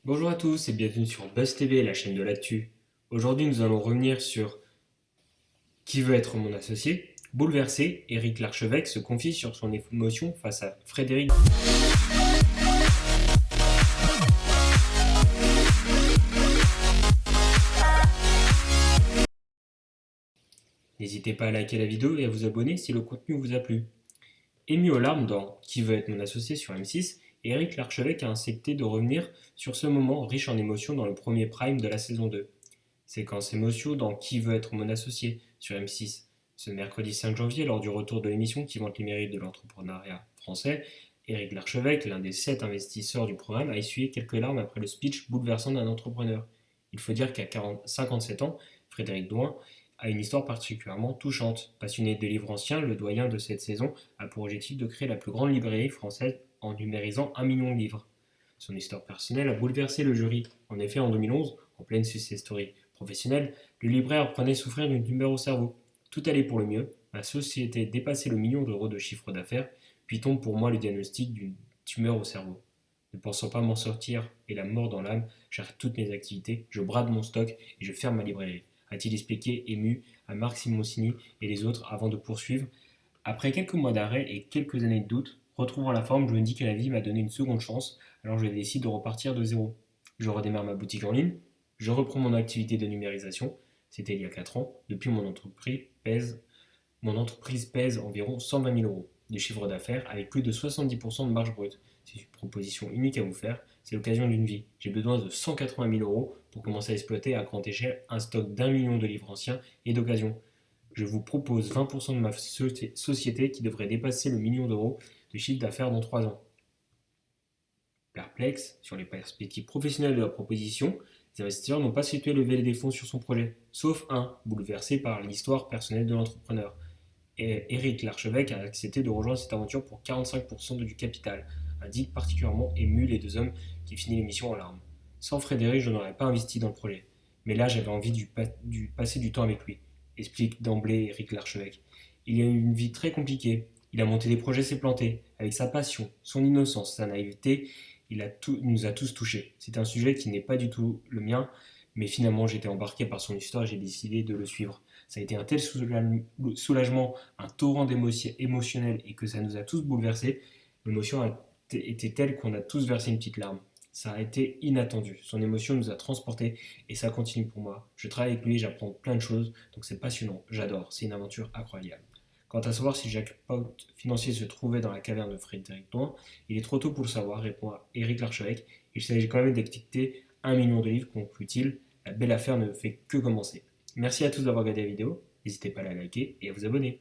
Bonjour à tous et bienvenue sur Buzz TV, la chaîne de l'actu. Aujourd'hui, nous allons revenir sur Qui veut être mon associé. Bouleversé, Éric Larchevêque se confie sur son émotion face à Frédéric. N'hésitez pas à liker la vidéo et à vous abonner si le contenu vous a plu. Ému aux larmes dans Qui veut être mon associé sur M6, Éric Larchevêque a accepté de revenir sur ce moment riche en émotions dans le premier prime de la saison 2. Séquence émotion dans Qui veut être mon associé sur M6. Ce mercredi 5 janvier, lors du retour de l'émission qui vante les mérites de l'entrepreneuriat français, Éric Larchevêque, l'un des 7 investisseurs du programme, a essuyé quelques larmes après le speech bouleversant d'un entrepreneur. Il faut dire qu'à 57 ans, Frédéric Douin a une histoire particulièrement touchante. Passionné de livres anciens, le doyen de cette saison a pour objectif de créer la plus grande librairie française en numérisant 1 million de livres. Son histoire personnelle a bouleversé le jury. En effet, en 2011, en pleine success story professionnelle, le libraire apprenait souffrir d'une tumeur au cerveau. Tout allait pour le mieux, la société dépassait le million d'euros de chiffre d'affaires, puis tombe pour moi le diagnostic d'une tumeur au cerveau. Ne pensant pas m'en sortir et la mort dans l'âme, j'arrête toutes mes activités, je brade mon stock et je ferme ma librairie, a-t-il expliqué ému à Marc Simoncini et les autres avant de poursuivre. Après quelques mois d'arrêt et quelques années de doute, retrouvant la forme, je me dis que la vie m'a donné une seconde chance, alors je décide de repartir de zéro. Je redémarre ma boutique en ligne, je reprends mon activité de numérisation, c'était il y a 4 ans, depuis mon entreprise pèse environ 120 000 euros de chiffre d'affaires avec plus de 70% de marge brute. C'est une proposition unique à vous faire, c'est l'occasion d'une vie. J'ai besoin de 180 000 euros pour commencer à exploiter à grande échelle un stock d'1 million de livres anciens et d'occasion. Je vous propose 20% de ma société qui devrait dépasser le million d'euros de chiffre d'affaires dans 3 ans. Perplexe sur les perspectives professionnelles de la proposition, les investisseurs n'ont pas souhaité lever des fonds sur son projet, sauf un, bouleversé par l'histoire personnelle de l'entrepreneur. Et Éric Larchevêque a accepté de rejoindre cette aventure pour 45% du capital, indique particulièrement ému les deux hommes qui finissent l'émission en larmes. Sans Frédéric, je n'aurais pas investi dans le projet. Mais là, j'avais envie de passer du temps avec lui, explique d'emblée Éric Larchevêque. Il a eu une vie très compliquée. Il a monté des projets, s'est planté. Avec sa passion, son innocence, sa naïveté, il nous a tous touchés. C'est un sujet qui n'est pas du tout le mien, mais finalement j'étais embarqué par son histoire et j'ai décidé de le suivre. Ça a été un tel soulagement, un torrent d'émotions émotionnelles et que ça nous a tous bouleversés. L'émotion a été telle qu'on a tous versé une petite larme. Ça a été inattendu. Son émotion nous a transportés et ça continue pour moi. Je travaille avec lui, j'apprends plein de choses, donc c'est passionnant. J'adore, c'est une aventure incroyable. Quant à savoir si le jackpot financier se trouvait dans la caverne de Frédéric Douin, il est trop tôt pour le savoir, répond Éric Larchevêque. Il s'agit quand même d'étiqueter 1 million de livres, conclut-il. La belle affaire ne fait que commencer. Merci à tous d'avoir regardé la vidéo. N'hésitez pas à la liker et à vous abonner.